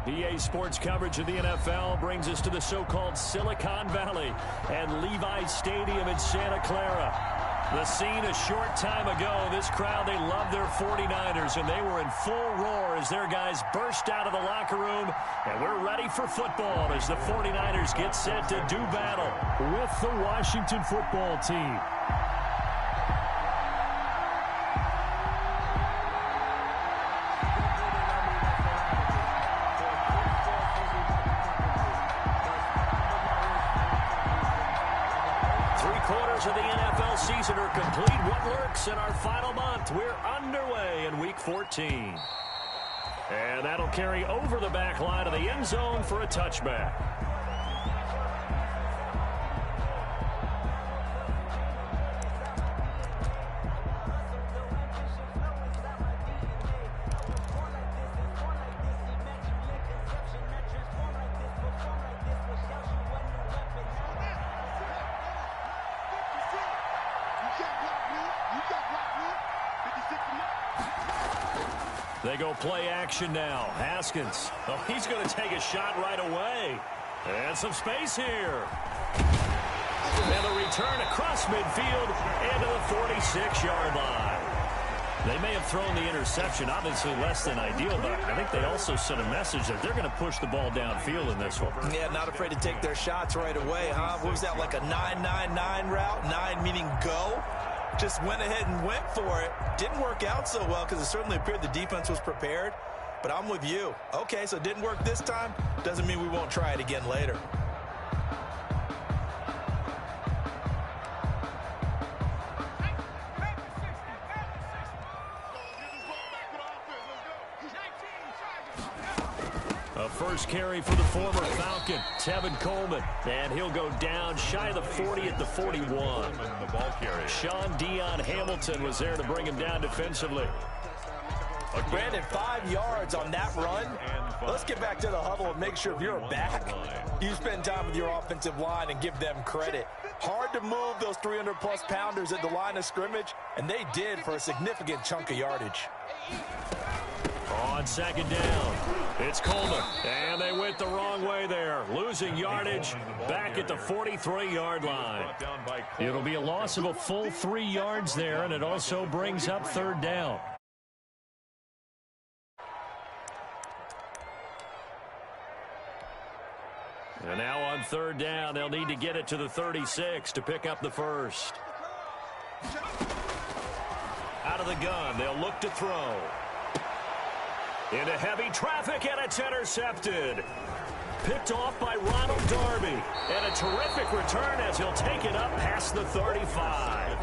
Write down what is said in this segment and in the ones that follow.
EA Sports coverage of the NFL brings us to the so-called Silicon Valley and Levi's Stadium in Santa Clara. The scene a short time ago, this crowd, they love their 49ers, and they were in full roar as their guys burst out of the locker room, and we're ready for football as the 49ers get set to do battle with the Washington football team. Of the NFL season are complete. What lurks in our final month? We're underway in Week 14. And that'll carry over the back line of the end zone for a touchback. They go play action now. Haskins. Oh, he's going to take a shot right away. And some space here. And a return across midfield into the 46-yard line. They may have thrown the interception, obviously less than ideal, but I think they also sent a message that they're going to push the ball downfield in this one. Yeah, not afraid to take their shots right away, huh? What was that, like a 9-9-9 route? 9 meaning go? Just went ahead and went for it. Didn't work out so well because it certainly appeared the defense was prepared. But I'm with you. Okay, so it didn't work this time. Doesn't mean we won't try it again later. A first carry for the former Falcon, Tevin Coleman. And he'll go down shy of the 40 at the 41. The ball carrier. Sean Dion Hamilton was there to bring him down defensively. Brandon, 5 yards on that run. Let's get back to the huddle and make sure if you're back, you spend time with your offensive line and give them credit. Hard to move those 300-plus pounders at the line of scrimmage, and they did for a significant chunk of yardage. On second down, it's Coleman, and they went the wrong way there, losing yardage back at the 43-yard line. It'll be a loss of a full 3 yards there, and it also brings up third down. And now on third down, they'll need to get it to the 36 to pick up the first. Out of the gun, they'll look to throw. Into heavy traffic, and it's intercepted. Picked off by Ronald Darby. And a terrific return as he'll take it up past the 35.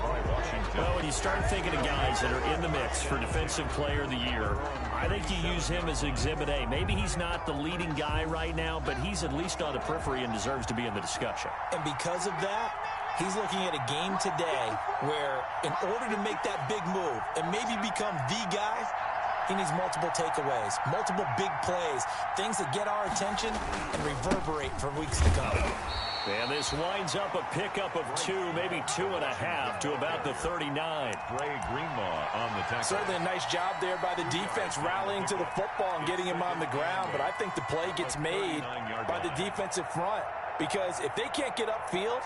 Well, when you start thinking of guys that are in the mix for Defensive Player of the Year, I think you use him as Exhibit A. Maybe he's not the leading guy right now, but he's at least on the periphery and deserves to be in the discussion. And because of that, he's looking at a game today where in order to make that big move and maybe become the guy, he needs multiple takeaways, multiple big plays, things that get our attention and reverberate for weeks to come. And this winds up a pickup of 2, maybe 2.5 to about the 39. Ray Greenlaw on the tackle. Certainly a nice job there by the defense rallying to the football and getting him on the ground, but I think the play gets made by the defensive front because if they can't get upfield,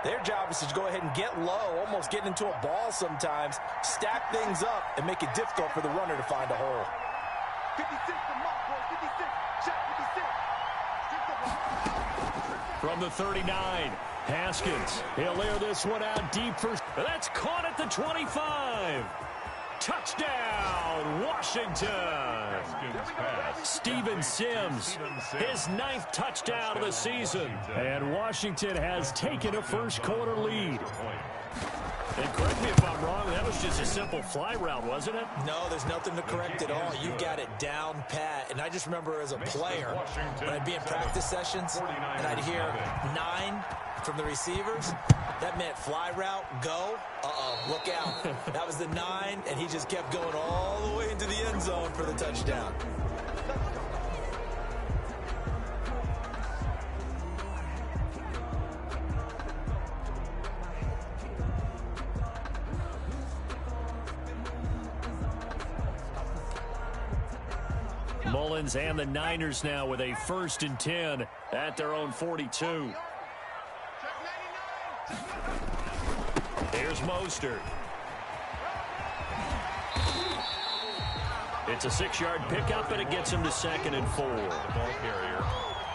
their job is to go ahead and get low, almost get into a ball sometimes, stack things up, and make it difficult for the runner to find a hole. 56 for Mark, boy, 56. Shot 56. From the 39, Haskins. He'll air this one out deep for... That's caught at the 25. Touchdown, Washington. Steven Sims, his 9th touchdown of the season. And Washington has taken a first-quarter lead. And correct me if I'm wrong, that was just a simple fly route, wasn't it? No, there's nothing to correct at all. You've got it down pat. And I just remember as a player, when I'd be in practice sessions, and I'd hear 9 from the receivers, that meant fly route, go, look out. That was the 9, and he just kept going all the way into the end zone for the touchdown. Mullins and the Niners now with a 1st and 10 at their own 42. Here's Mostert. It's a 6-yard pickup, and it gets him to 2nd and 4. The ball carrier.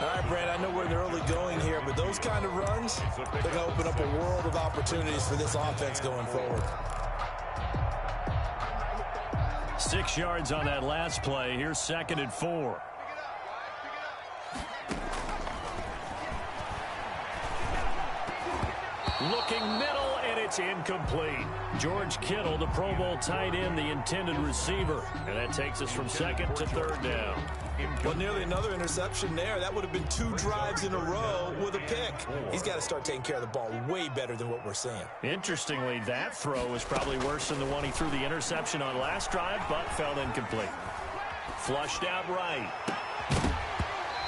All right, Brad, I know we're in the early going here, but those kind of runs, they're going to open up a world of opportunities for this offense going forward. 6 yards on that last play. Here's 2nd and 4. Looking middle, and it's incomplete. George Kittle, the Pro Bowl tight end, the intended receiver. And that takes us from 2nd to 3rd down. Well, nearly another interception there. That would have been 2 drives in a row with a pick. He's got to start taking care of the ball way better than what we're seeing. Interestingly, that throw was probably worse than the one he threw the interception on last drive, but fell incomplete. Flushed out right.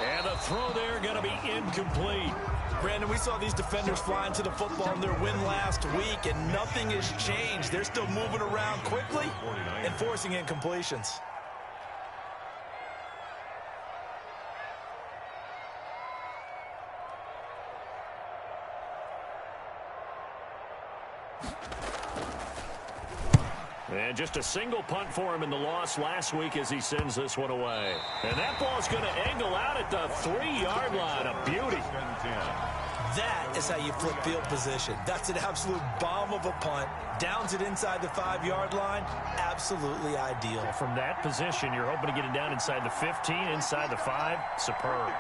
And the throw there going to be incomplete. Brandon, we saw these defenders flying to the football in their win last week, and nothing has changed. They're still moving around quickly and forcing incompletions. And just a single punt for him in the loss last week as he sends this one away. And that ball's going to angle out at the 3-yard line. A beauty. That is how you flip field position. That's an absolute bomb of a punt. Downs it inside the 5-yard line. Absolutely ideal. From that position, you're hoping to get it down inside the 15, inside the 5. Superb.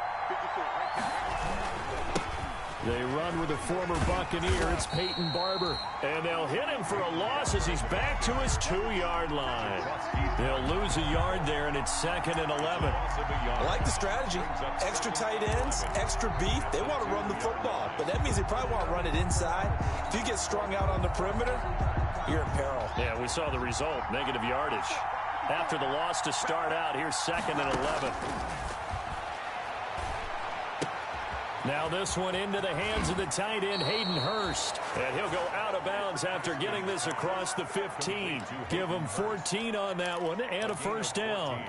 They run with a former Buccaneer. It's Peyton Barber. And they'll hit him for a loss as he's back to his 2-yard line. They'll lose a yard there, and it's 2nd and 11. I like the strategy. Extra tight ends, extra beef. They want to run the football, but that means they probably want to run it inside. If you get strung out on the perimeter, you're in peril. Yeah, we saw the result, negative yardage. After the loss to start out, here's 2nd and 11. Now this one into the hands of the tight end, Hayden Hurst. And he'll go out of bounds after getting this across the 15. Give him 14 on that one and a 1st down.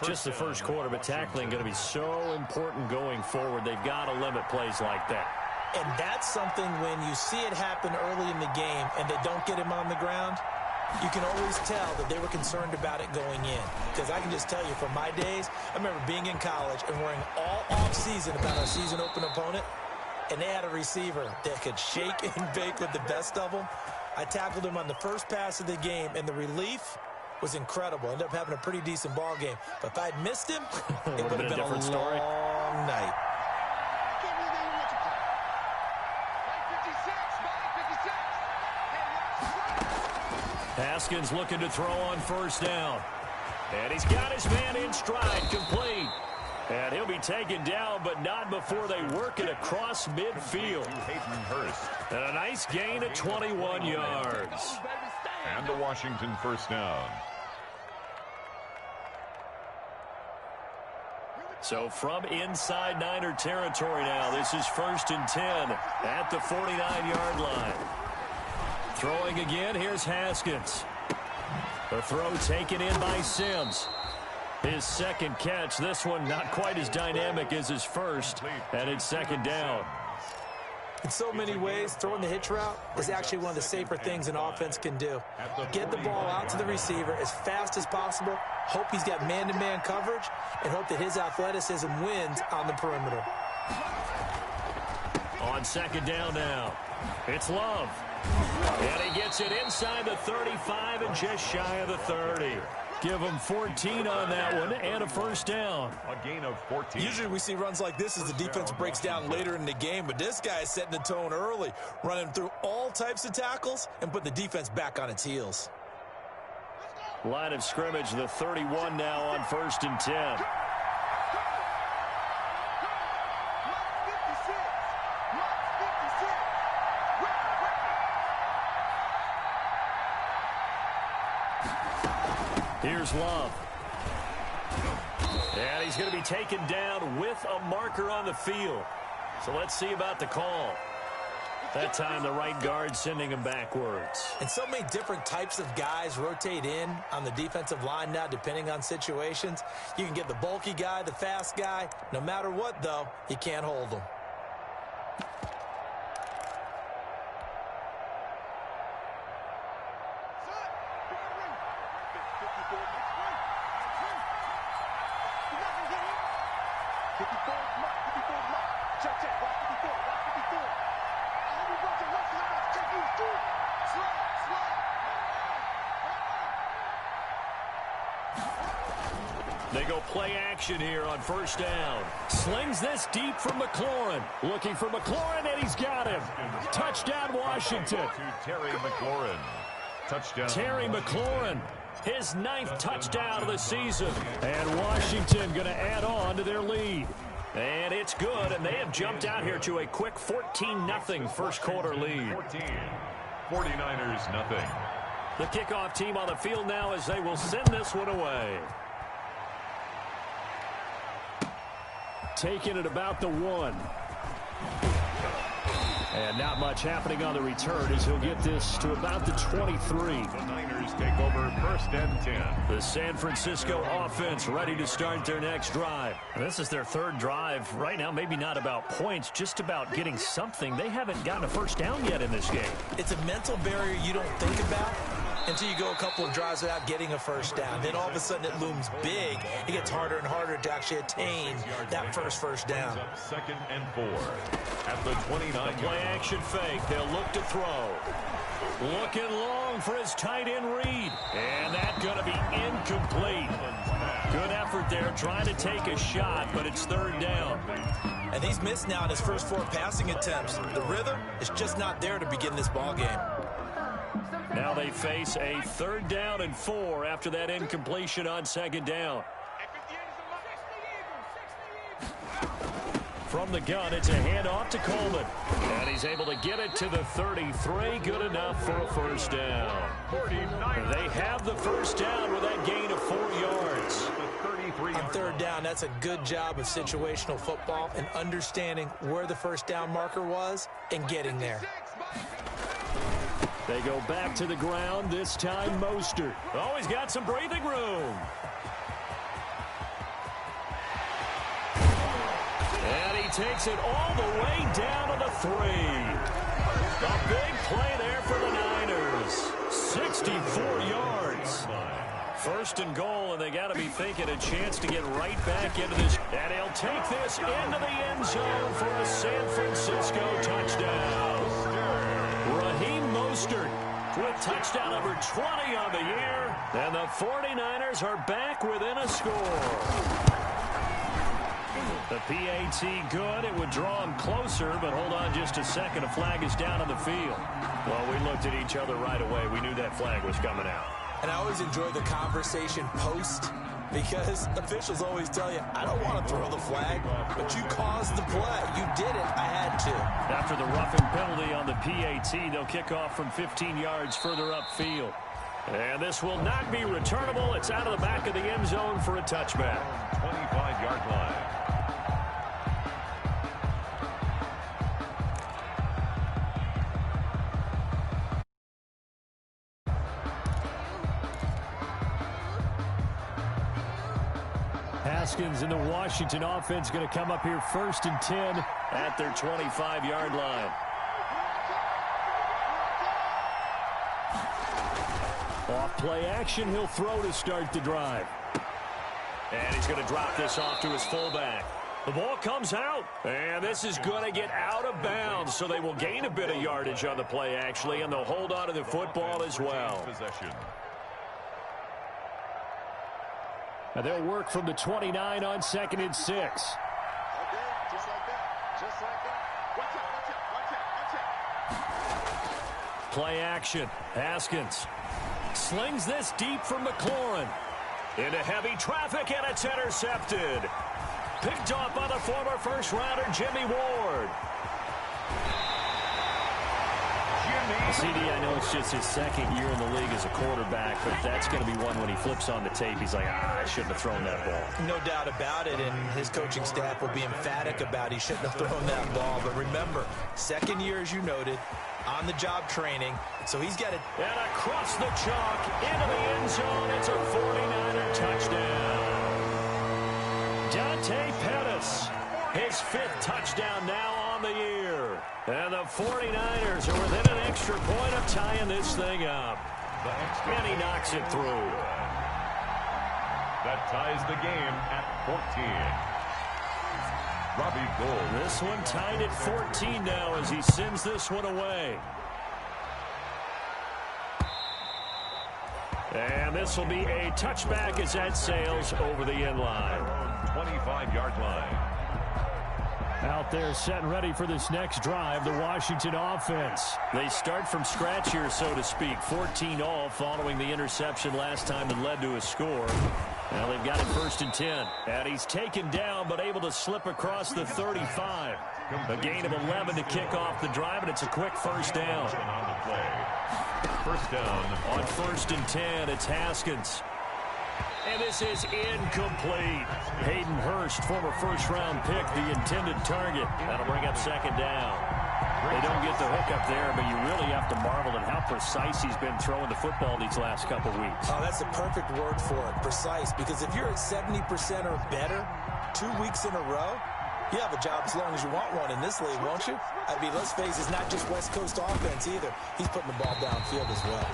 Just the first quarter, but tackling going to be so important going forward. They've got to limit plays like that. And that's something when you see it happen early in the game and they don't get him on the ground, you can always tell that they were concerned about it going in. Because I can just tell you from my days, I remember being in college and worrying all off-season about our season-open opponent, and they had a receiver that could shake and bake with the best of them. I tackled him on the first pass of the game, and the relief was incredible. Ended up having a pretty decent ball game. But if I'd missed him, it would have been a different story. long night. Haskins looking to throw on 1st down. And he's got his man in stride, complete. And he'll be taken down, but not before they work it across midfield. And a nice gain of 21 yards. And the Washington 1st down. So from inside Niner territory now, this is 1st and 10 at the 49-yard line. Throwing again, here's Haskins. The throw taken in by Sims. His 2nd catch. This one not quite as dynamic as his first, and it's 2nd down. In so many ways, throwing the hitch route is actually one of the safer things an offense can do. Get the ball out to the receiver as fast as possible, hope he's got man-to-man coverage, and hope that his athleticism wins on the perimeter. On 2nd down now, it's Love. And he gets it inside the 35 and just shy of the 30. Give him 14 on that one and a 1st down. A gain of 14. Usually we see runs like this as the defense breaks down later in the game, but this guy is setting the tone early, running through all types of tackles and putting the defense back on its heels. Line of scrimmage, the 31 now on 1st and 10. Here's Love. And he's going to be taken down with a marker on the field. So let's see about the call. That time the right guard sending him backwards. And so many different types of guys rotate in on the defensive line now, depending on situations. You can get the bulky guy, the fast guy. No matter what, though, you can't hold them. They go play action here on first down. Slings this deep from McLaurin. Looking for McLaurin, and he's got him. Touchdown, Washington. To Terry McLaurin. Touchdown. Terry McLaurin, his 9th touchdown of the season. And Washington going to add on to their lead. And it's good, and they have jumped out here to a quick 14-0 first quarter lead. 49ers nothing. The kickoff team on the field now as they will send this one away. Taking it about the 1. And not much happening on the return as he'll get this to about the 23. The Niners take over first and 10. The San Francisco offense ready to start their next drive. This is their 3rd drive. Right now, maybe not about points, just about getting something. They haven't gotten a first down yet in this game. It's a mental barrier you don't think about until you go a couple of drives without getting a first down. Then all of a sudden it looms big. It gets harder and harder to actually attain that first down. 2nd and 4 at the 29. Play action fake. They'll look to throw. Looking long for his tight end read. And that's going to be incomplete. Good effort there trying to take a shot, but it's 3rd down. And he's missed now in his first 4 passing attempts. The rhythm is just not there to begin this ball game. Now they face a 3rd down and 4 after that incompletion on 2nd down. From the gun, it's a handoff to Coleman. And he's able to get it to the 33. Good enough for a first down. They have the first down with that gain of 4 yards. On 3rd down, that's a good job of situational football and understanding where the first down marker was and getting there. They go back to the ground, this time Mostert. Oh, he's got some breathing room. And he takes it all the way down to the 3. A big play there for the Niners. 64 yards. 1st and goal, and they got to be thinking a chance to get right back into this. And he'll take this into the end zone for a San Francisco touchdown. Raheem Mostert with touchdown number 20 on the year. And the 49ers are back within a score. The PAT good. It would draw him closer, but hold on just a second. A flag is down on the field. Well, we looked at each other right away. We knew that flag was coming out. And I always enjoy the conversation post because officials always tell you, I don't want to throw the flag, but you caused the play. You did it. I had to. After the roughing penalty on the PAT, they'll kick off from 15 yards further upfield. And this will not be returnable. It's out of the back of the end zone for a touchback. 25-yard line. Haskins and the Washington offense going to come up here 1st and 10 at their 25-yard line. Off play action, he'll throw to start the drive. And he's going to drop this off to his fullback. The ball comes out, and this is going to get out of bounds, so they will gain a bit of yardage on the play, actually, and they'll hold on to the football as well. Possession. And they'll work from the 29 on 2nd and 6. Okay, just like that. Just like that. Watch out. Play action. Haskins slings this deep from McLaurin. Into heavy traffic, and it's intercepted. Picked off by the former first-rounder Jimmy Ward. Jimmy CD, I know it's just his second year in the league as a quarterback, but that's going to be one when he flips on the tape. He's like, I shouldn't have thrown that ball. No doubt about it, and his coaching staff will be emphatic about he shouldn't have thrown that ball. But remember, second year, as you noted, on-the-job training, so he's got it. And across the chalk, into the end zone, it's a 49er touchdown. Dante Pettis, his 5th touchdown now on the year. And the 49ers are within an extra point of tying this thing up. And he knocks it through. That ties the game at 14. Robbie Gould. This one tied at 14 now as he sends this one away. And this will be a touchback as that sails over the end line. 25-yard line. Out there set and ready for this next drive, the Washington offense. They start from scratch here, so to speak. 14-all following the interception last time that led to a score. Now they've got it 1st and 10. And he's taken down but able to slip across the 35. A gain of 11 to kick off the drive, and it's a quick first down. First down. On 1st and 10, it's Haskins. And this is incomplete. Hayden Hurst, former first-round pick, the intended target. That'll bring up 2nd down. They don't get the hook up there, but you really have to marvel at how precise he's been throwing the football these last couple weeks. Oh, that's the perfect word for it, precise. Because if you're at 70% or better 2 weeks in a row, you have a job as long as you want one in this league, won't you? I mean, let's face it, it's not just West Coast offense either. He's putting the ball downfield as well.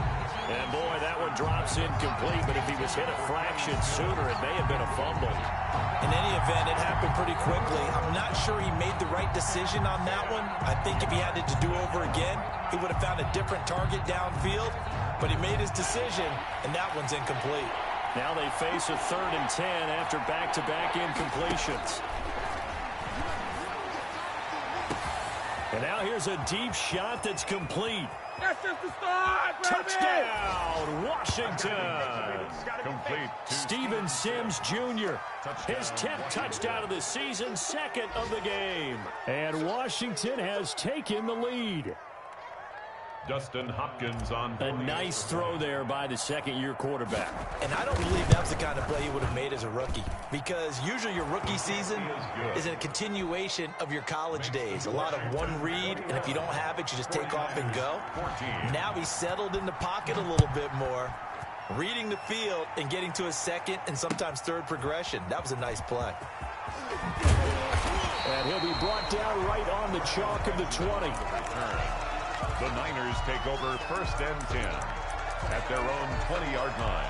And, boy, that one drops incomplete, but if he was hit a fraction sooner, it may have been a fumble. In any event, it happened pretty quickly. I'm not sure he made the right decision on that one. I think if he had it to do over again, he would have found a different target downfield. But he made his decision, and that one's incomplete. Now they face a 3rd and 10 after back-to-back incompletions. And now here's a deep shot that's complete. That's just the start, baby! Touchdown, Washington! Complete. Steven Sims Jr., his 10th touchdown of the season, 2nd of the game. And Washington has taken the lead. Dustin Hopkins on. A nice throw there by the 2nd-year quarterback. And I don't believe that's the kind of play he would have made as a rookie, because usually your rookie season is a continuation of your college days. A lot of one read, and if you don't have it, you just take off and go. Now he's settled in the pocket a little bit more, reading the field and getting to his 2nd and sometimes 3rd progression. That was a nice play. And he'll be brought down right on the chalk of the 20. The Niners take over 1st and 10 at their own 20-yard line.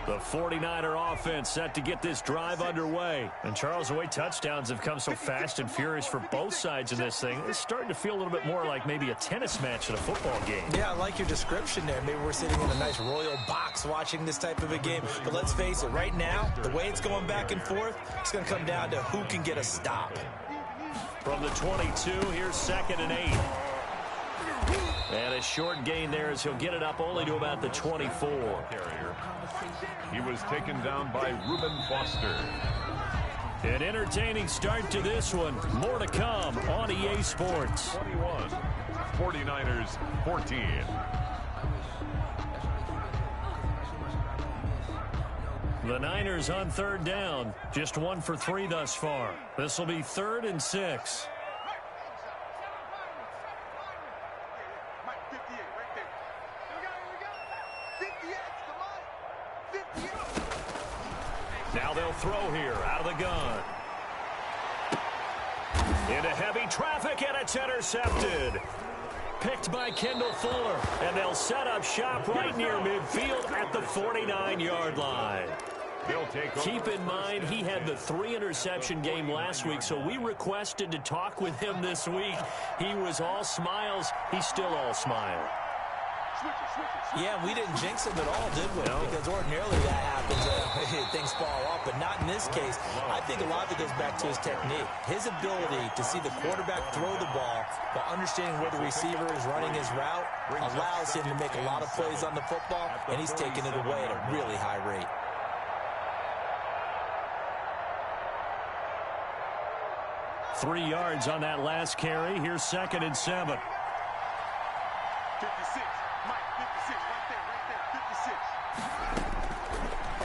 The 49er offense set to get this drive underway. And Charles, the way touchdowns have come so fast and furious for both sides of this thing, it's starting to feel a little bit more like maybe a tennis match at a football game. Yeah, I like your description there. Maybe we're sitting in a nice royal box watching this type of a game. But let's face it, right now, the way it's going back and forth, it's going to come down to who can get a stop. From the 22, here's 2nd and 8. And a short gain there as he'll get it up only to about the 24. He was taken down by Reuben Foster. An entertaining start to this one. More to come on EA Sports. 21, 49ers 14. The Niners on 3rd down. Just 1 for 3 thus far. This will be 3rd and 6. Now they'll throw here out of the gun. Into heavy traffic, and it's intercepted. Picked by Kendall Fuller, and they'll set up shop right near midfield at the 49-yard line. Keep in mind, he had the 3-interception game last week, so we requested to talk with him this week. He was all smiles. He's still all smile. Yeah, we didn't jinx him at all, did we? No. Because ordinarily that happens. Things fall off, but not in this case. I think a lot of it goes back to his technique. His ability to see the quarterback throw the ball while understanding where the receiver is running his route allows him to make a lot of plays on the football, and he's taking it away at a really high rate. 3 yards on that last carry. Here's 2nd and 7. 56. Mike, 56. Right there.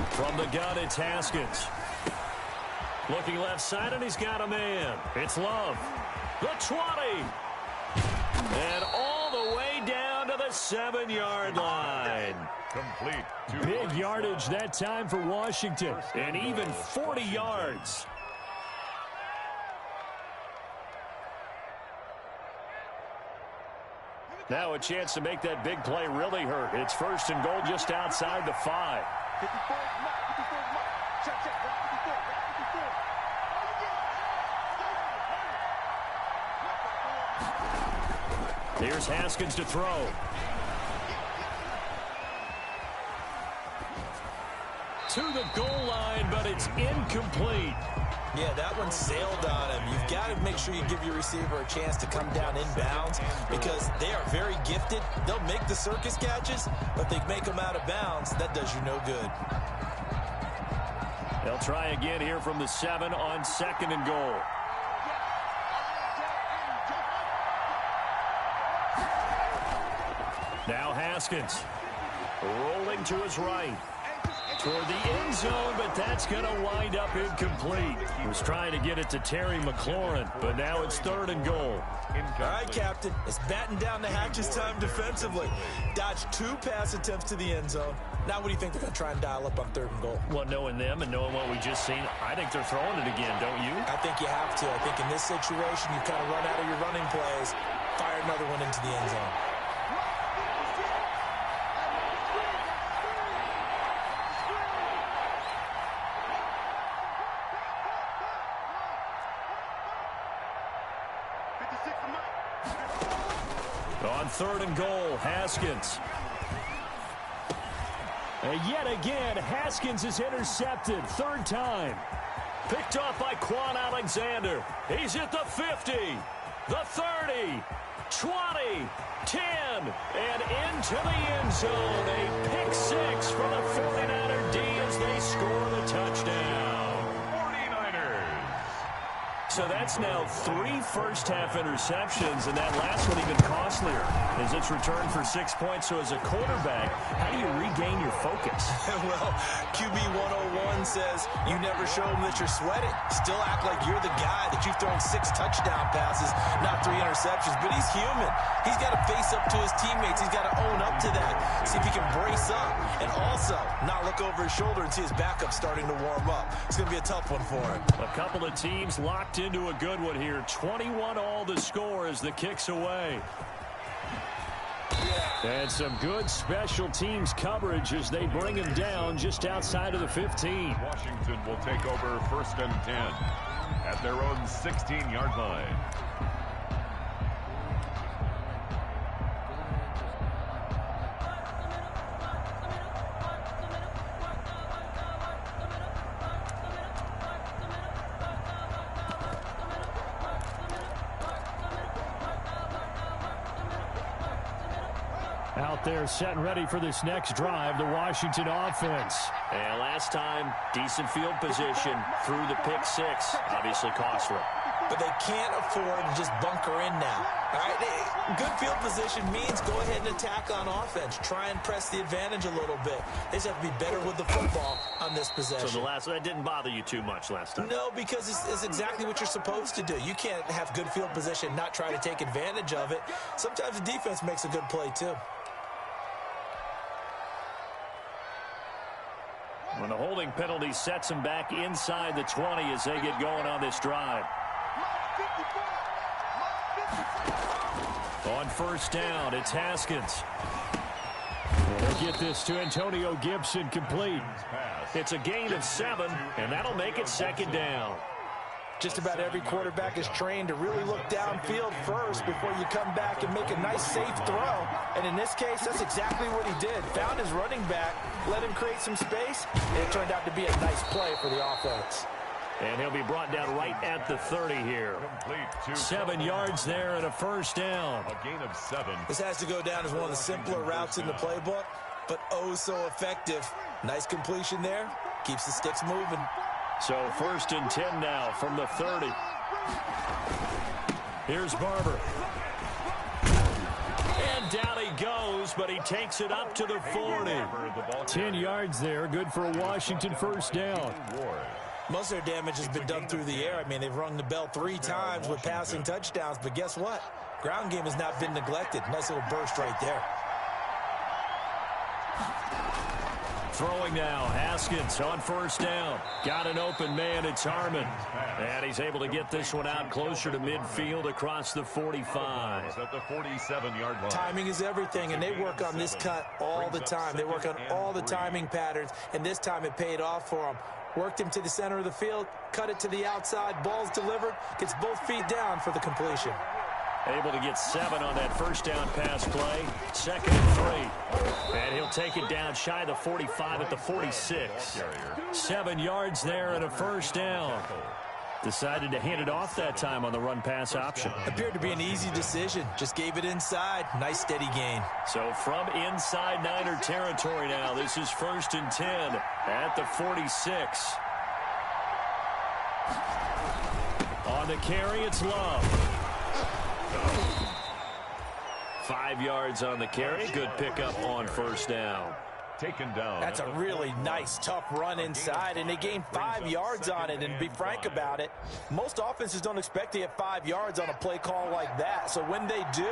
56. From the gun, it's Haskins. Looking left side, and he's got a man. It's Love. The 20. And all the way down to the 7-yard line. Complete. Big yardage that time for Washington. And even 40 yards. Now a chance to make that big play really hurt. It's 1st and goal just outside the 5. 54 is Mike. 54 is Mike. Check. Right 54. Right 54. Here's Haskins to throw. To the goal line, but it's incomplete. Yeah, that one sailed on him. You've got to make sure you give your receiver a chance to come down inbounds because they are very gifted. They'll make the circus catches, but they make them out of bounds. That does you no good. They'll try again here from the 7 on 2nd and goal. Now Haskins rolling to his right. Toward the end zone, but that's going to wind up incomplete. He was trying to get it to Terry McLaurin, but now it's 3rd and goal. All right, Captain. It's batten down the hatches time defensively. Dodged 2 pass attempts to the end zone. Now what do you think they're going to try and dial up on 3rd and goal? Well, knowing them and knowing what we just seen, I think they're throwing it again, don't you? I think you have to. I think in this situation, you kind of run out of your running plays, fire another one into the end zone. On 3rd and goal, Haskins. And yet again, Haskins is intercepted. 3rd time. Picked off by Quan Alexander. He's at the 50, the 30, 20, 10, and into the end zone. A pick 6 for the 49er D as they score the touchdown. 49ers. So that's now 3 first-half interceptions, and that last one even costlier as it's returned for 6 points. So as a quarterback, how do you regain your focus? Well, QB 101 says you never show them that you're sweating. Still act like you're the guy that you've thrown 6 touchdown passes, not 3 interceptions. But he's human. He's got to face up to his teammates. He's got to own up to that, see if he can brace up, and also not look over his shoulder and see his backup starting to warm up. It's going to be a tough one for him. A couple of teams locked into a good one here. 21-all the score as the kick's away. And some good special teams coverage as they bring him down just outside of the 15. Washington will take over 1st and 10 at their own 16-yard line. Out there set and ready for this next drive, the Washington offense. And last time, decent field position through the pick 6. Obviously costly. But they can't afford to just bunker in now. All right, good field position means go ahead and attack on offense. Try and press the advantage a little bit. They just have to be better with the football on this possession. So that didn't bother you too much last time? No, because it's exactly what you're supposed to do. You can't have good field position, not try to take advantage of it. Sometimes the defense makes a good play too. When the holding penalty sets them back inside the 20 as they get going on this drive. On 1st down, it's Haskins. They'll get this to Antonio Gibson complete. It's a gain of 7, and that'll make it 2nd down. Just about every quarterback is trained to really look downfield first before you come back and make a nice, safe throw. And in this case, that's exactly what he did. Found his running back, let him create some space, and it turned out to be a nice play for the offense. And he'll be brought down right at the 30 here. 7 yards there and a 1st down. A gain of 7. This has to go down as one of the simpler routes in the playbook, but oh so effective. Nice completion there. Keeps the sticks moving. So 1st and 10 now from the 30. Here's Barber. And down he goes, but he takes it up to the 40. 10 yards there, good for a Washington first down. Most of their damage has been done through the air. I mean, they've rung the bell 3 times with passing touchdowns, but guess what? Ground game has not been neglected. Nice little burst right there. Throwing now, Haskins on first down. Got an open man, it's Harmon. And he's able to get this one out closer to midfield across the 45. At the 47-yard line. Timing is everything, and they work on this cut all the time. They work on all the timing patterns, and this time it paid off for them. Worked him to the center of the field, cut it to the outside, ball's delivered, gets both feet down for the completion. Able to get 7 on that first down pass play. 2nd and 3. And he'll take it down shy of the 45 at the 46. 7 yards there and a first down. Decided to hand it off that time on the run-pass option. Appeared to be an easy decision. Just gave it inside. Nice steady gain. So from inside Niner territory now, this is 1st and 10 at the 46. On the carry, it's Love. 5 yards on the carry. Good pickup on first down. Taken down. That's a really nice, tough run inside, and they gained 5 yards on it. And to be frank about it, most offenses don't expect to get 5 yards on a play call like that. So when they do,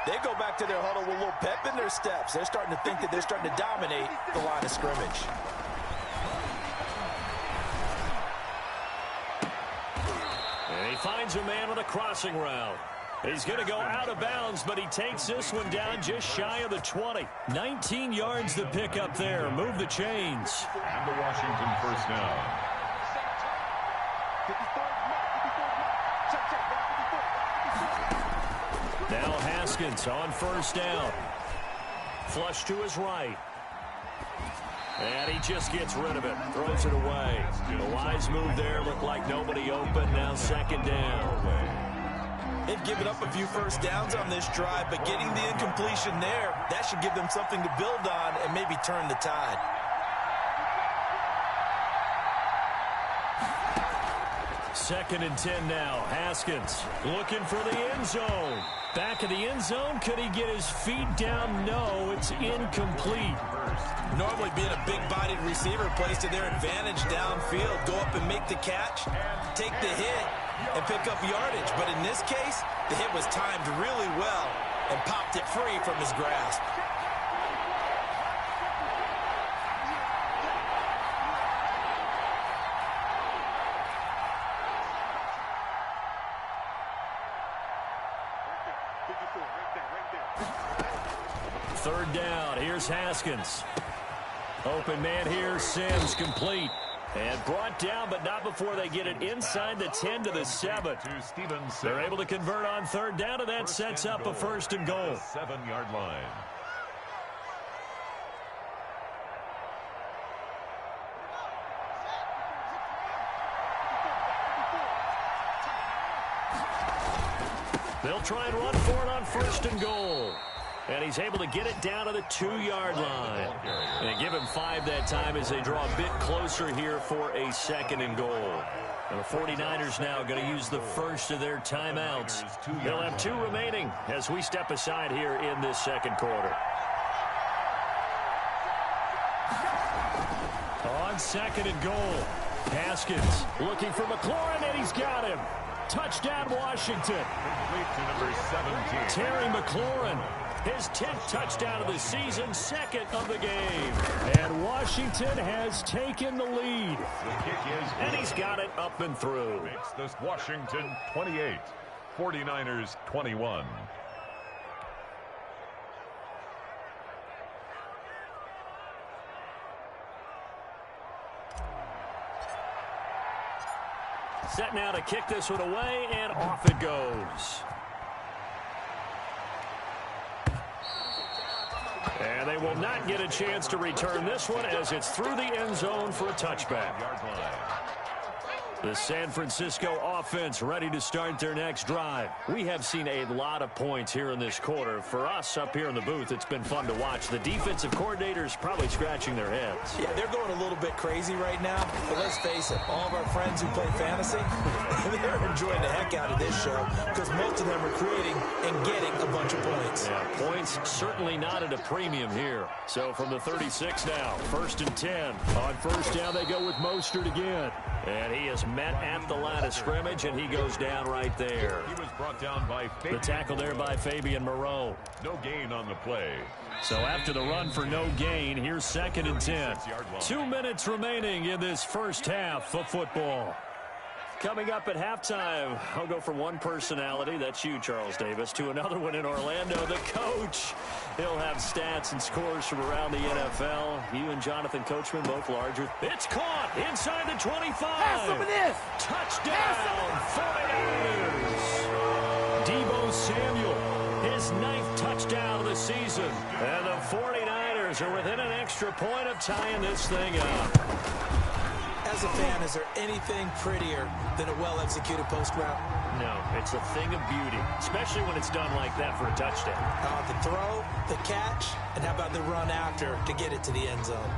they go back to their huddle with a little pep in their steps. They're starting to think that they're starting to dominate the line of scrimmage. And he finds a man on the crossing route. He's going to go out of bounds, but he takes this one down just shy of the 20. 19 yards to pick up there. Move the chains. And the Washington first down. Now Haskins on first down. Flush to his right. And he just gets rid of it. Throws it away. A wise move there. Looked like nobody open. Now 2nd down. They've given up a few first downs on this drive, but getting the incompletion there, that should give them something to build on and maybe turn the tide. Second and 10 now. Haskins looking for the end zone. Back of the end zone. Could he get his feet down? No, it's incomplete. Normally being a big-bodied receiver plays to their advantage downfield. Go up and make the catch, take the hit, and pick up yardage. But in this case, the hit was timed really well and popped it free from his grasp. Third down. Here's Haskins. Open man here. Sims complete. And brought down, but not before they get it inside the 10 to the 7. They're able to convert on third down, and that sets up a 1st and goal. 7-yard line. They'll try and run for it on 1st and goal. And he's able to get it down to the 2-yard line. And give him 5 that time as they draw a bit closer here for a 2nd and goal. And the 49ers now going to use the first of their timeouts. They'll have 2 remaining as we step aside here in this 2nd quarter. On 2nd and goal, Haskins looking for McLaurin, and he's got him. Touchdown, Washington. Terry McLaurin, his 10th touchdown of the season, 2nd of the game. And Washington has taken the lead. And he's got it up and through. Makes this Washington 28, 49ers 21. Set now to kick this one away, and off it goes. And they will not get a chance to return this one as it's through the end zone for a touchback. The San Francisco offense ready to start their next drive. We have seen a lot of points here in this quarter. For us up here in the booth, it's been fun to watch. The defensive coordinators probably scratching their heads. Yeah, they're going a little bit crazy right now. But let's face it, all of our friends who play fantasy, they're enjoying the heck out of this show because most of them are creating and getting a bunch of points. Yeah, points certainly not at a premium here. So from the 36 now, 1st and 10. On first down, they go with Mostert again. And he is met at the line of scrimmage, and he goes down right there. He was brought down by the tackle there by Fabian Moreau. No gain on the play. So after the run for no gain, here's 2nd and 10. 2 minutes remaining in this first half of football. Coming up at halftime, I'll go from one personality, that's you, Charles Davis, to another one in Orlando, the coach. He'll have stats and scores from around the NFL. You and Jonathan Coachman, both larger. It's caught inside the 25. Have some of this. Touchdown, 49ers. Deebo Samuel, his 9th touchdown of the season. And the 49ers are within an extra point of tying this thing up. As a fan, is there anything prettier than a well-executed post route? No, it's a thing of beauty, especially when it's done like that for a touchdown. The throw, the catch, and how about the run after to get it to the end zone?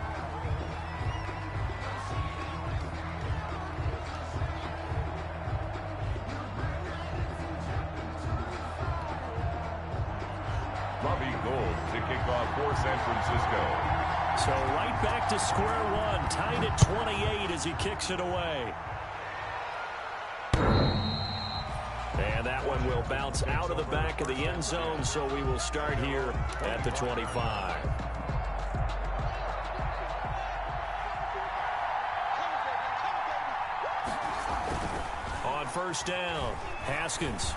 Robbie Gould to kick off for San Francisco. So right back to square one, tied at 28 as he kicks it away. And that one will bounce out of the back of the end zone, so we will start here at the 25. On first down, Haskins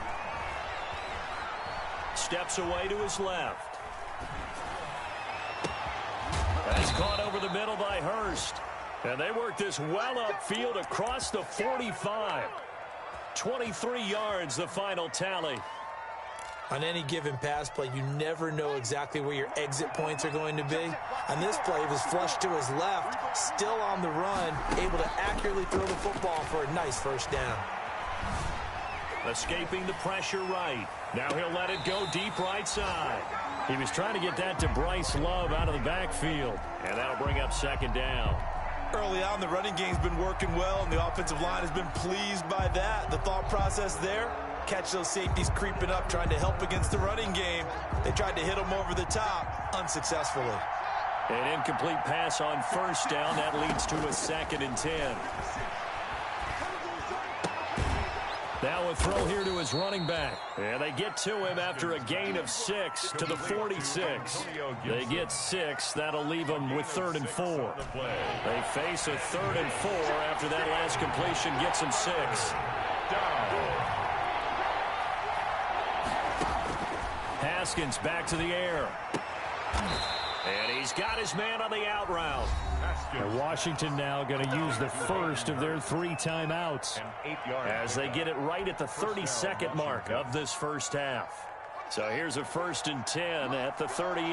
steps away to his left. That's caught over the middle by Hurst. And they work this well upfield across the 45. 23 yards, the final tally. On any given pass play, you never know exactly where your exit points are going to be. On this play, he was flushed to his left, still on the run, able to accurately throw the football for a nice first down. Escaping the pressure right. Now he'll let it go deep right side. He was trying to get that to Bryce Love out of the backfield. And that'll bring up 2nd down. Early on, the running game's been working well, and the offensive line has been pleased by that. The thought process there, catch those safeties creeping up, trying to help against the running game. They tried to hit them over the top, unsuccessfully. An incomplete pass on first down. That leads to a 2nd and 10. Now a throw here to his running back. And they get to him after a gain of 6 to the 46. They get 6. That'll leave them with 3rd and 4. They face a 3rd and 4 after that last completion gets them 6. Haskins back to the air. And he's got his man on the out route. And Washington now going to use the first of their 3 timeouts as they get it right at the 32nd mark of this first half. So here's a 1st and 10 at the 38.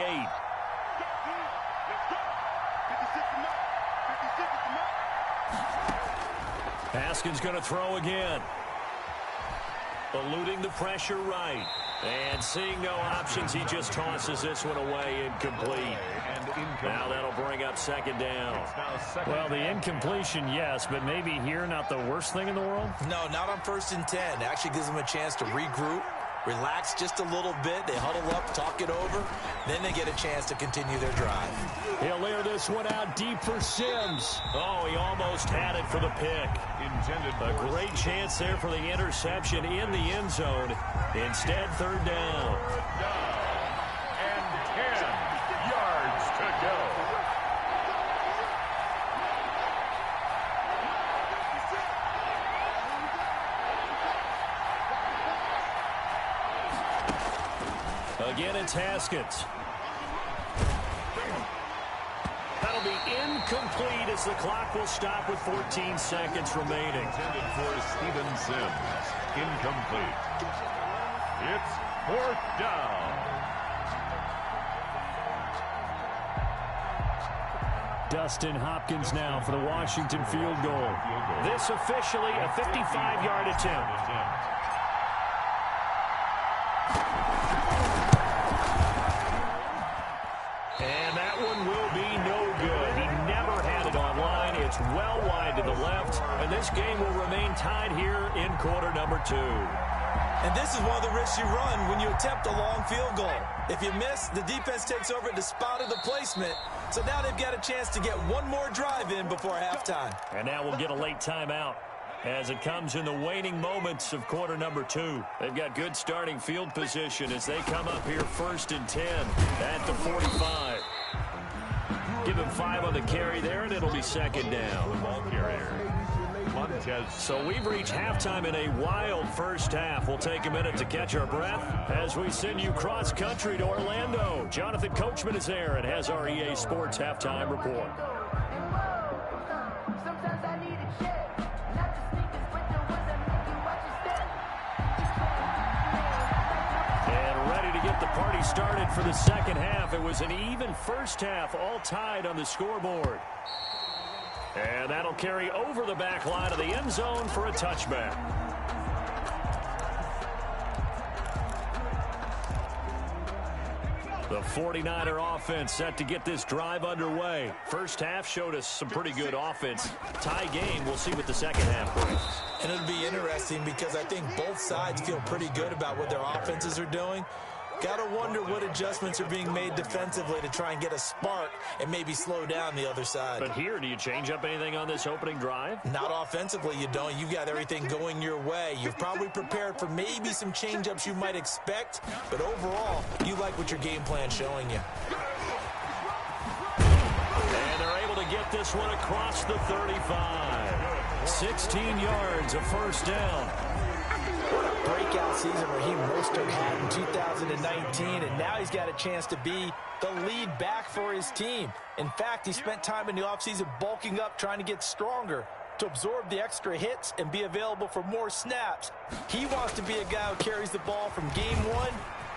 Haskins going to throw again. Eluding the pressure right. And seeing no options, he just tosses this one away, incomplete. Now that'll bring up 2nd down. Well, the incompletion, yes, but maybe here not the worst thing in the world? No, not on 1st and 10. It actually gives them a chance to regroup, relax just a little bit. They huddle up, talk it over. Then they get a chance to continue their drive. He'll air this one out deep for Sims. Oh, he almost had it for the pick. A great chance there for the interception in the end zone. Instead, 3rd down. And 10 yards to go. Again, it's Haskins. That'll be incomplete as the clock will stop with 14 seconds remaining. Intended for Steven Sims. Incomplete. It's 4th down. Dustin Hopkins now for the Washington field goal. This officially a 55-yard attempt. And that one will be no good. He never had it online. It's well wide to the left. And this game will remain tied here in quarter number 2. And this is one of the risks you run when you attempt a long field goal. If you miss, the defense takes over at the spot of the placement. So now they've got a chance to get one more drive in before halftime. And now we'll get a late timeout as it comes in the waning moments of quarter number 2. They've got good starting field position as they come up here 1st and 10 at the 45. Give him 5 on the carry there, and it'll be 2nd down. Ball carrier. So we've reached halftime in a wild first half. We'll take a minute to catch our breath as we send you cross-country to Orlando. Jonathan Coachman is there and has our EA Sports halftime report. And ready to get the party started for the second half. It was an even first half, all tied on the scoreboard. And that'll carry over the back line of the end zone for a touchback. The 49er offense set to get this drive underway. First half showed us some pretty good offense. Tie game, we'll see what the second half brings. And it'll be interesting because I think both sides feel pretty good about what their offenses are doing. Got to wonder what adjustments are being made defensively to try and get a spark and maybe slow down the other side. But here, do you change up anything on this opening drive? Not offensively, you don't. You've got everything going your way. You've probably prepared for maybe some change-ups you might expect, but overall, you like what your game plan's showing you. And they're able to get this one across the 35. 16 yards, a first down. Breakout season Raheem Mostert had in 2019, and now he's got a chance to be the lead back for his team. In fact, he spent time in the offseason bulking up, trying to get stronger to absorb the extra hits and be available for more snaps. He wants to be a guy who carries the ball from game 1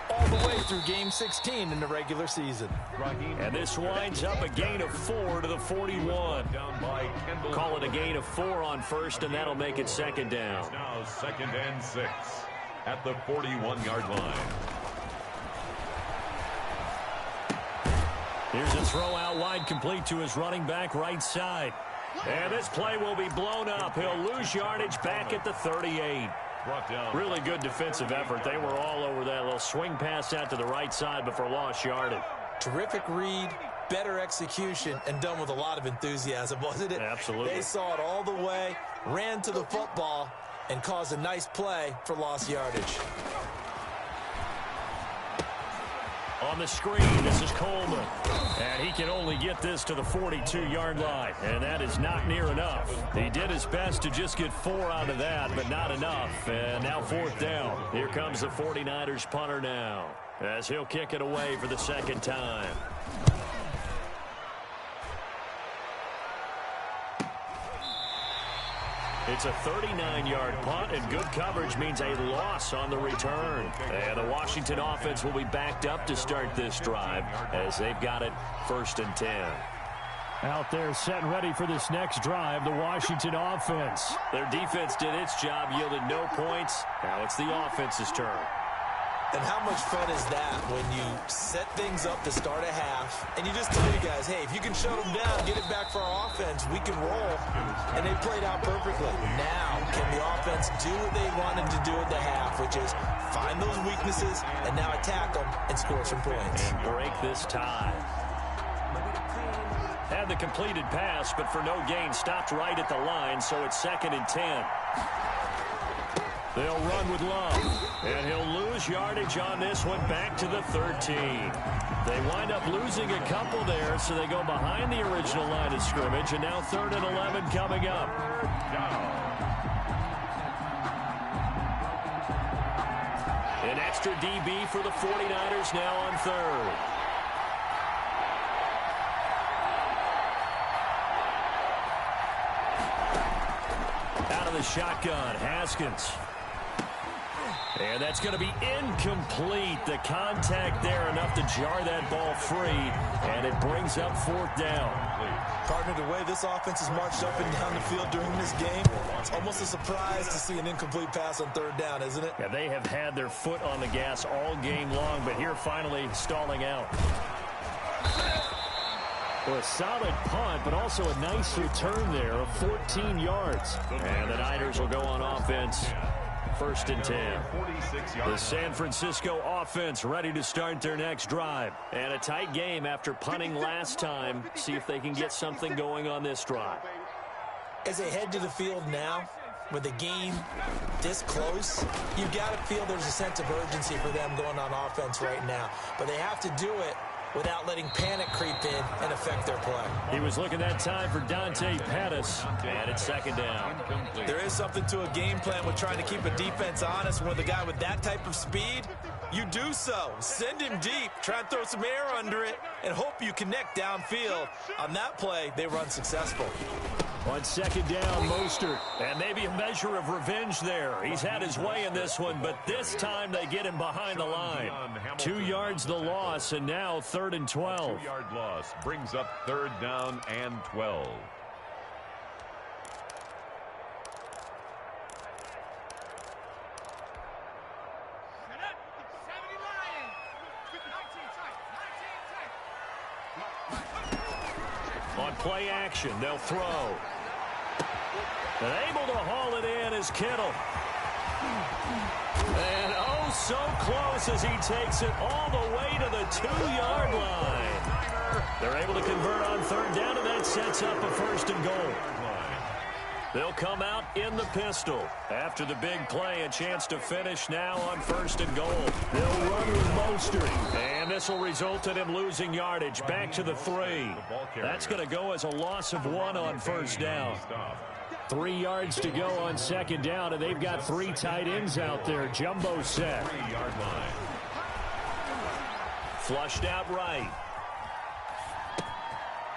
all the way through game 16 in the regular season. And this winds up a gain of 4 to the 41. Call it a gain of 4 on first, and that'll make it 2nd down. Now 2nd and 6 at the 41-yard line. Here's a throw out wide, complete to his running back right side. And this play will be blown up. He'll lose yardage back at the 38. Really good defensive effort. They were all over that little swing pass out to the right side before lost yardage. Terrific read, better execution, and done with a lot of enthusiasm, wasn't it? Absolutely. They saw it all the way, ran to the football, and caused a nice play for lost yardage. On the screen, this is Coleman. And he can only get this to the 42-yard line. And that is not near enough. He did his best to just get 4 out of that, but not enough. And now 4th down. Here comes the 49ers punter now, as he'll kick it away for the 2nd time. It's a 39-yard punt, and good coverage means a loss on the return. And the Washington offense will be backed up to start this drive as they've got it 1st and 10. Out there set and ready for this next drive, the Washington offense. Their defense did its job, yielded no points. Now it's the offense's turn. And how much fun is that when you set things up to start a half and you just tell you guys, hey, if you can shut them down, get it back for our offense, we can roll. And they played out perfectly. Now, can the offense do what they wanted to do at the half, which is find those weaknesses and now attack them and score some points. And break this tie. Had the completed pass, but for no gain, stopped right at the line, so it's 2nd and 10. They'll run with Love, and he'll lose yardage on this one back to the 13. They wind up losing a couple there, so they go behind the original line of scrimmage, and now 3rd and 11 coming up. An extra DB for the 49ers now on 3rd. Out of the shotgun, Haskins. And that's going to be incomplete. The contact there enough to jar that ball free, and it brings up fourth down. Partner, the way this offense has marched up and down the field during this game, it's almost a surprise to see an incomplete pass on third down, isn't it? Yeah, they have had their foot on the gas all game long, but here finally stalling out. Well, a solid punt, but also a nice return there of 14 yards. And the Niners will go on offense. 1st and 10. The San Francisco offense ready to start their next drive. And a tight game after punting last time. See if they can get something going on this drive. As they head to the field now, with the game this close, you've got to feel there's a sense of urgency for them going on offense right now. But they have to do it without letting panic creep in and affect their play. He was looking that time for Dante Pettis, and it's 2nd down. There is something to a game plan with trying to keep a defense honest. With a guy with that type of speed, you do so. Send him deep, try and throw some air under it, and hope you connect downfield. On that play, they run successful. On 2nd down, Mostert. And maybe a measure of revenge there. He's had his way in this one, but this time they get him behind the line. 2 yards the loss, and now 3rd and 12. 2-yard loss brings up 3rd down and 12. On play action, they'll throw. And able to haul it in is Kittle. And oh, so close as he takes it all the way to the 2-yard line. They're able to convert on 3rd down, and that sets up a 1st and goal. They'll come out in the pistol. After the big play, a chance to finish now on 1st and goal. They'll run with Mostert. And this will result in him losing yardage. Back to the 3. That's going to go as a loss of 1 on 1st down. 3 yards to go on 2nd down, and they've got 3 tight ends out there. Jumbo set. 3-yard line. Flushed out right.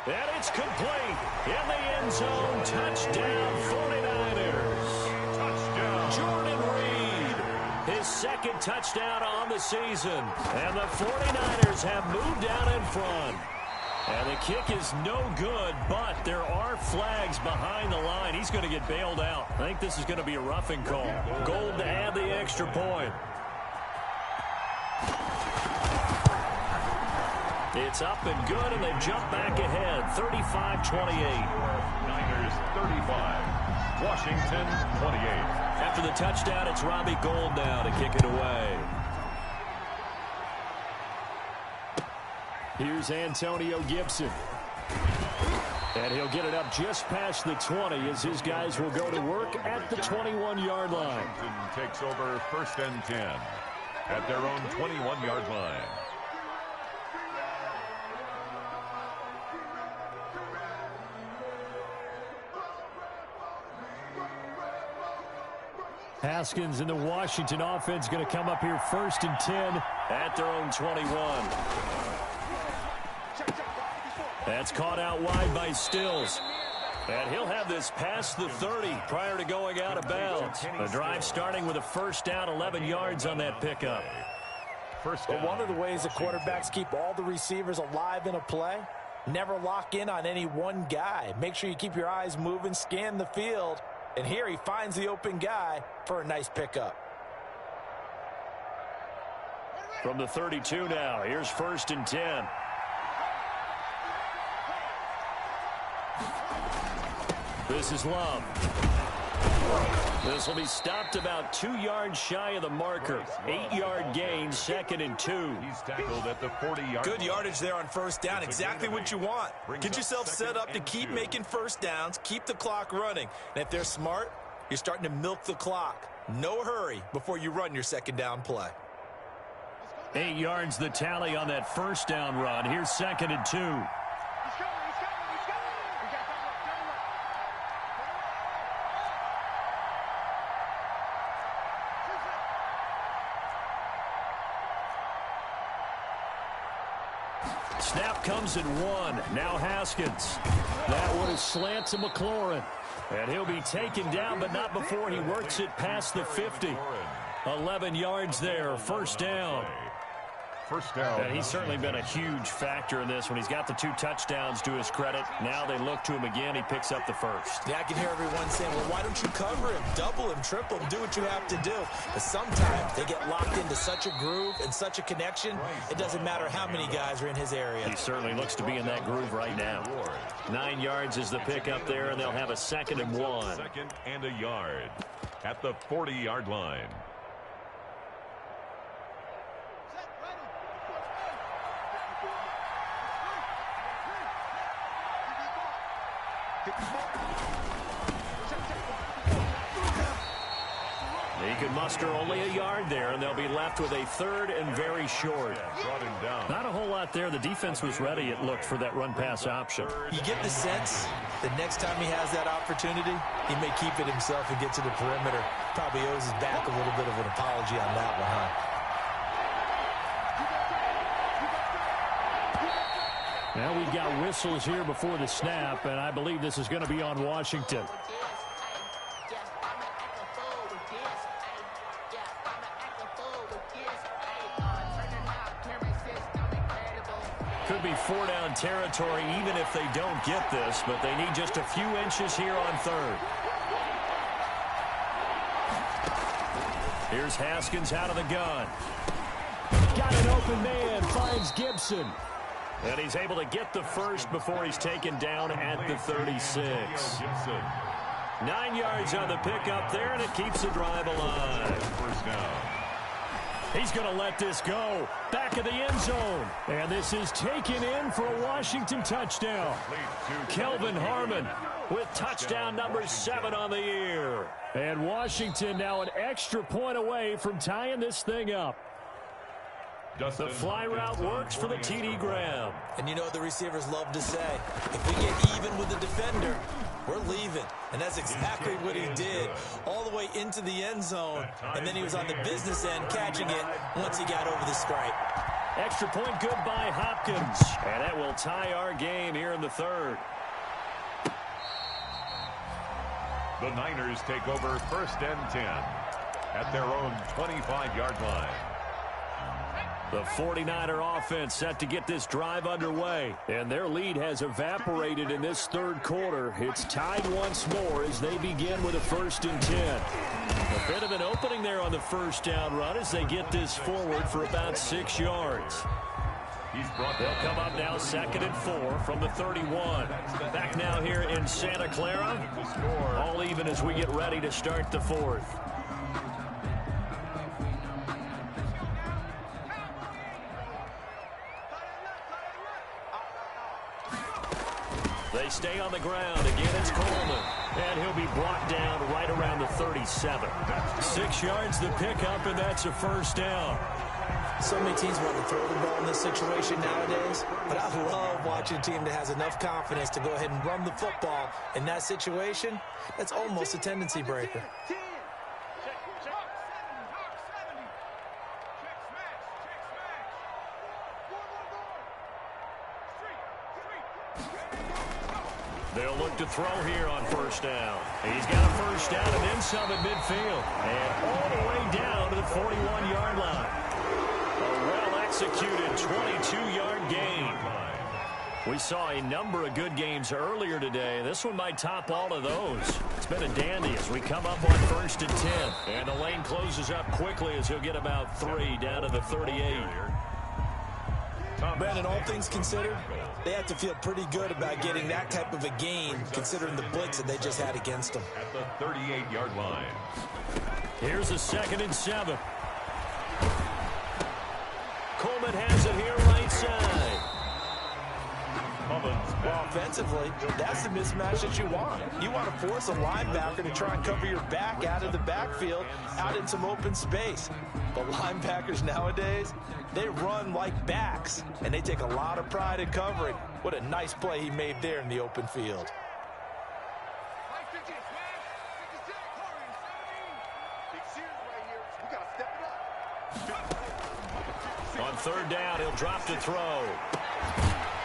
And it's complete. In the end zone. Touchdown, 49ers. Touchdown. Jordan Reed. His 2nd touchdown on the season. And the 49ers have moved out in front. And the kick is no good, but there are flags behind the line. He's going to get bailed out. I think this is going to be a roughing call. Gold to add the extra point. It's up and good, and they've jumped back ahead, 35-28. Niners 35, Washington 28. After the touchdown, it's Robbie Gould now to kick it away. Here's Antonio Gibson. And he'll get it up just past the 20 as his guys will go to work at the 21-yard line. Washington takes over 1st and 10 at their own 21-yard line. Haskins and the Washington offense going to come up here 1st and 10 at their own 21. That's caught out wide by Stills. And he'll have this past the 30 prior to going out of bounds. The drive starting with a 1st down, 11 yards on that pickup. But one of the ways the quarterbacks keep all the receivers alive in a play, never lock in on any one guy. Make sure you keep your eyes moving, scan the field. And here he finds the open guy for a nice pickup. From the 32 now, here's 1st and 10. This is Love. This will be stopped about 2 yards shy of the marker. 8-yard gain, 2nd and 2. He's tackled at the 40-yard. Good yardage there on 1st down. Exactly what you want. Get yourself set up to keep making 1st downs, keep the clock running. And if they're smart, you're starting to milk the clock. No hurry before you run your 2nd down play. 8 yards the tally on that 1st down run. Here's 2nd and 2. Snap comes in 1. Now Haskins. That one is slant to McLaurin. And he'll be taken down, but not before he works it past the 50. 11 yards there, first down. First down. And he's certainly been a huge factor in this when he's got the 2 touchdowns to his credit. Now they look to him again. He picks up the first. Yeah, I can hear everyone saying, well, why don't you cover him, double him, triple him, do what you have to do. But sometimes they get locked into such a groove and such a connection, it doesn't matter how many guys are in his area. He certainly looks to be in that groove right now. 9 yards is the pick up there, and they'll have a 2nd and 1. 2nd and a yard at the 40-yard line. He could muster only a yard there, and they'll be left with a 3rd and very short. Brought him down. Not a whole lot there. The defense was ready, it looked, for that run-pass option. You get the sense that next time he has that opportunity, he may keep it himself and get to the perimeter. Probably owes his back a little bit of an apology on that one, huh? Now we've got whistles here before the snap, and I believe this is going to be on Washington. Could be 4-down territory even if they don't get this, but they need just a few inches here on 3rd. Here's Haskins out of the gun. Got an open man, finds Gibson. And he's able to get the first before he's taken down at the 36. 9 yards on the pickup there, and it keeps the drive alive. First down. He's going to let this go. Back of the end zone. And this is taken in for a Washington touchdown. Kelvin Harmon with touchdown number 7 on the year. And Washington now an extra point away from tying this thing up. The fly route works for the TD Graham. And you know what the receivers love to say? If we get even with the defender, we're leaving. And that's exactly what he did. All the way into the end zone. And then he was on the business end catching it once he got over the stripe. Extra point good by Hopkins. And that will tie our game here in the 3rd. The Niners take over 1st and 10 at their own 25-yard line. The 49er offense set to get this drive underway. And their lead has evaporated in this 3rd quarter. It's tied once more as they begin with a 1st and 10. A bit of an opening there on the 1st down run as they get this forward for about 6 yards. They'll come up now 2nd and 4 from the 31. Back now here in Santa Clara. All even as we get ready to start the 4th. They stay on the ground. Again, it's Coleman. And he'll be brought down right around the 37. 6 yards the pickup, and that's a 1st down. So many teams want to throw the ball in this situation nowadays, but I love watching a team that has enough confidence to go ahead and run the football in that situation. That's almost a tendency breaker. They'll look to throw here on 1st down. He's got a 1st down and then some at midfield. And all the way down to the 41-yard line. A well-executed 22-yard gain. We saw a number of good games earlier today. This one might top all of those. It's been a dandy as we come up on 1st and 10. And the lane closes up quickly as he'll get about 3 down to the 38. Ben, and all things considered, they have to feel pretty good about getting that type of a gain, considering the blitz that they just had against them. At the 38-yard line. Here's a 2nd and 7. Coleman has it here right side. Well, offensively, that's the mismatch that you want. You want to force a linebacker to try and cover your back out of the backfield, out in some open space. But linebackers nowadays, they run like backs, and they take a lot of pride in covering. What a nice play he made there in the open field. On 3rd down, he'll drop to throw.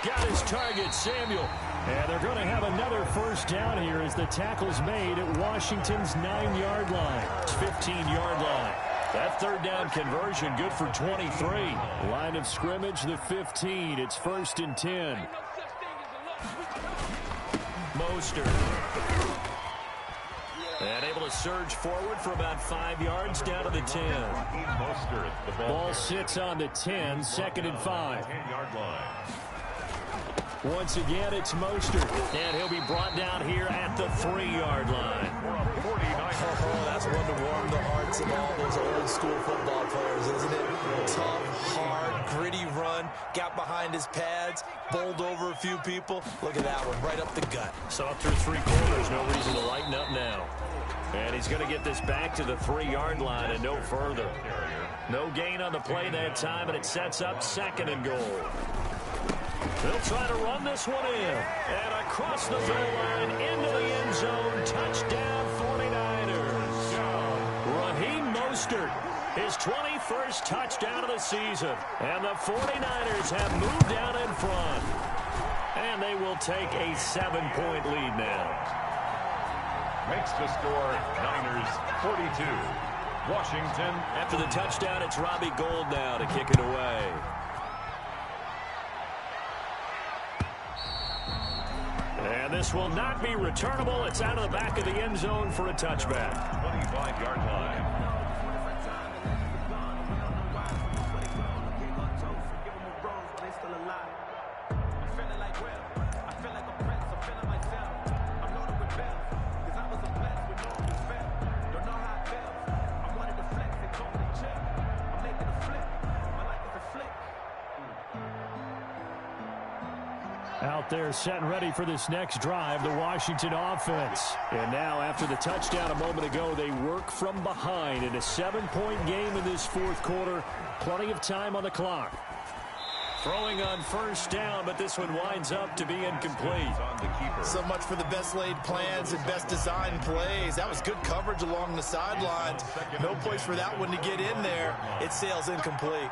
Got his target, Samuel. And they're going to have another 1st down here as the tackle's made at Washington's 9-yard line. 15-yard line. That third down conversion good for 23. Line of scrimmage, the 15. It's 1st and 10. Mostert. And able to surge forward for about 5 yards down to the 10. Mostert, the Ball sits on the 10, 2nd and 5. 10-yard line. Once again, it's Mostert. And he'll be brought down here at the 3-yard line. Oh, that's one to warm the hearts of all those old-school football players, isn't it? Tough, hard, gritty run, got behind his pads, bowled over a few people. Look at that one, right up the gut. So through 3 quarters, no reason to lighten up now. And he's going to get this back to the 3-yard line and no further. No gain on the play that time, and it sets up 2nd and goal. They'll try to run this one in. And across the goal line into the end zone. Touchdown 49ers. Raheem Mostert, his 21st touchdown of the season. And the 49ers have moved out in front. And they will take a 7-point lead now. Makes the score Niners 42. Washington. After the touchdown, it's Robbie Gould now to kick it away. And this will not be returnable. It's out of the back of the end zone for a touchback. 25-yard line. Out there set and ready for this next drive, the Washington offense. And now after the touchdown a moment ago, they work from behind in a 7-point game in this 4th quarter. Plenty of time on the clock. Throwing on 1st down, but this one winds up to be incomplete. So much for the best laid plans and best designed plays. That was good coverage along the sidelines. No place for that one to get in there. It sails incomplete.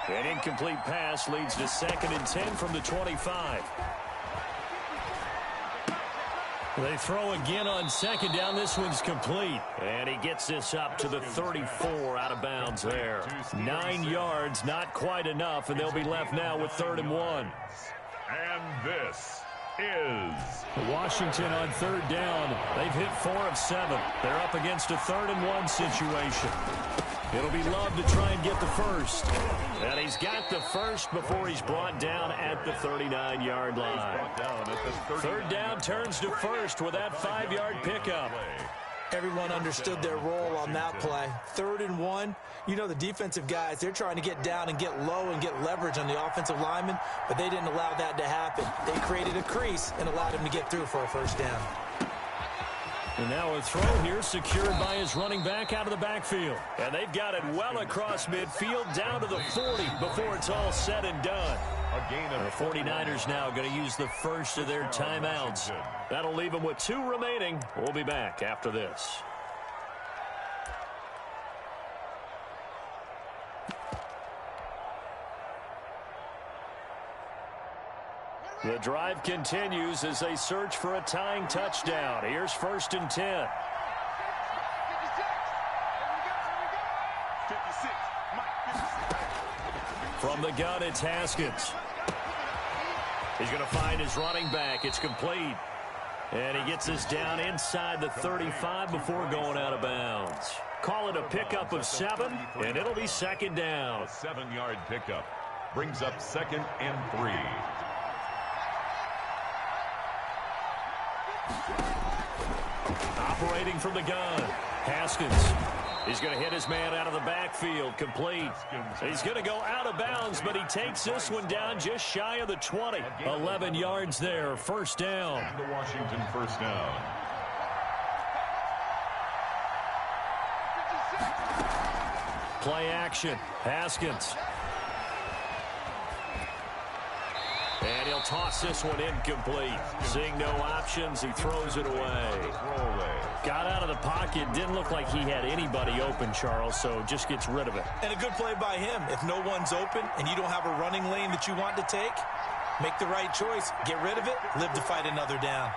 An incomplete pass leads to 2nd and 10 from the 25. They throw again on 2nd down. This one's complete. And he gets this up to the 34 out of bounds there. 9 yards, not quite enough, and they'll be left now with 3rd and 1. And this is Washington on 3rd down. They've hit 4 of 7. They're up against a 3rd and 1 situation. It'll be Love to try and get the first. And he's got the first before he's brought down at the 39-yard line. 3rd down turns to 1st with that 5-yard pickup. Everyone understood their role on that play. 3rd and 1. You know the defensive guys, they're trying to get down and get low and get leverage on the offensive lineman, but they didn't allow that to happen. They created a crease and allowed him to get through for a 1st down. And now a throw here secured by his running back out of the backfield. And they've got it well across midfield down to the 40 before it's all said and done. The 49ers now going to use the first of their timeouts. That'll leave them with 2 remaining. We'll be back after this. The drive continues as they search for a tying touchdown. Here's 1st and 10. 56. From the gun, it's Haskins. He's going to find his running back. It's complete. And he gets this down inside the 35 before going out of bounds. Call it a pickup of 7, and it'll be 2nd down. A 7-yard pickup brings up 2nd and 3. Operating from the gun, Haskins. He's going to hit his man out of the backfield, complete. He's going to go out of bounds, but he takes this one down just shy of the 20. 11 yards there, 1st down. And the Washington 1st down. Play action, Haskins. And he'll toss this one incomplete. Seeing no options, he throws it away. Got out of the pocket. Didn't look like he had anybody open, Charles, so just gets rid of it. And a good play by him. If no one's open and you don't have a running lane that you want to take, make the right choice. Get rid of it. Live to fight another down.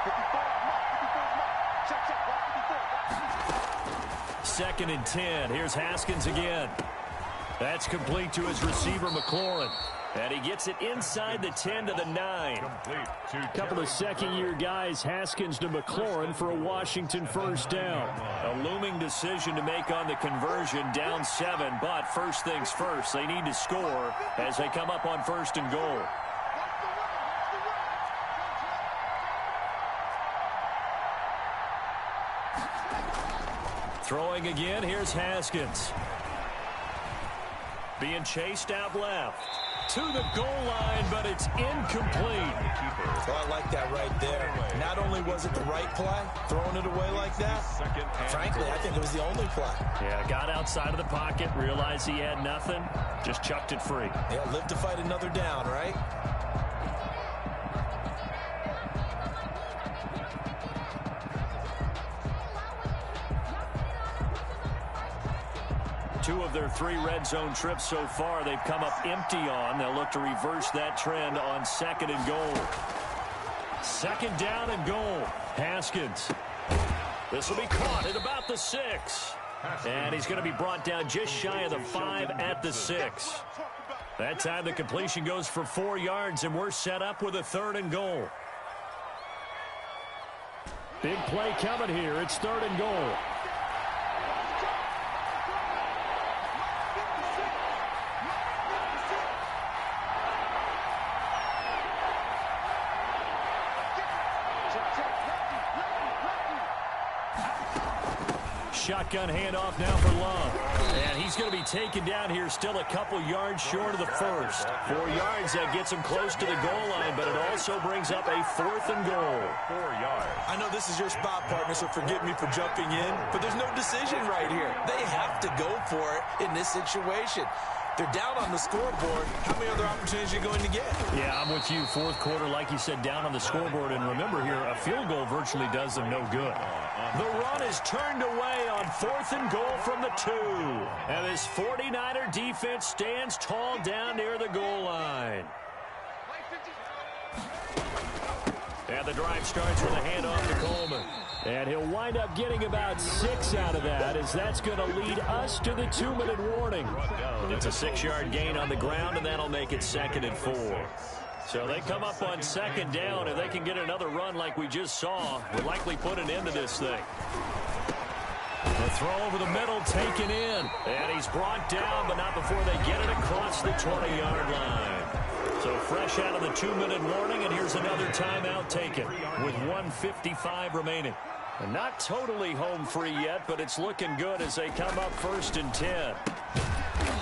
54. Check. 2nd and 10. Here's Haskins again. That's complete to his receiver, McLaurin. And he gets it inside the 10 to the 9. A couple of second-year guys, Haskins to McLaurin for a Washington first down. A looming decision to make on the conversion, down 7. But first things first, they need to score as they come up on 1st and goal. Throwing again, here's Haskins. Being chased out left. To the goal line, but it's incomplete. Well, I like that right there. Not only was it the right play, throwing it away like that, frankly, I think it was the only play. Yeah, got outside of the pocket, realized he had nothing, just chucked it free. Yeah, live to fight another down, right? Two of their 3 red zone trips so far, they've come up empty on. They'll look to reverse that trend on 2nd and goal. 2nd down and goal. Haskins. This will be caught at about the 6. And he's going to be brought down just shy of the 5 at the 6. That time the completion goes for 4 yards, and we're set up with a 3rd and goal. Big play coming here. It's 3rd and goal. Shotgun handoff now for Love. And he's going to be taken down here still a couple yards short of the 1st. 4 yards, that gets him close to the goal line, but it also brings up a 4th and goal. 4 yards. I know this is your spot, partner, so forgive me for jumping in, but there's no decision right here. They have to go for it in this situation. They're down on the scoreboard. How many other opportunities are you going to get? Yeah, I'm with you. 4th quarter, like you said, down on the scoreboard. And remember here, a field goal virtually does them no good. The run is turned away on 4th and goal from the 2. And this 49er defense stands tall down near the goal line. And the drive starts with a handoff to Coleman. And he'll wind up getting about 6 out of that, as that's going to lead us to the 2-minute warning. It's a 6-yard gain on the ground, and that'll make it 2nd and 4. So they come up on 2nd down. If they can get another run like we just saw, we'll likely put an end to this thing. The throw over the middle, taken in. And he's brought down, but not before they get it across the 20-yard line. So fresh out of the 2-minute warning, and here's another timeout taken with 1:55 remaining. And not totally home free yet, but it's looking good as they come up 1st and 10.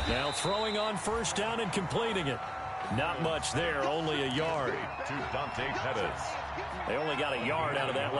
Now throwing on 1st down and completing it. Not much there, only a yard. To Dante Pettis. They only got a yard out of that last.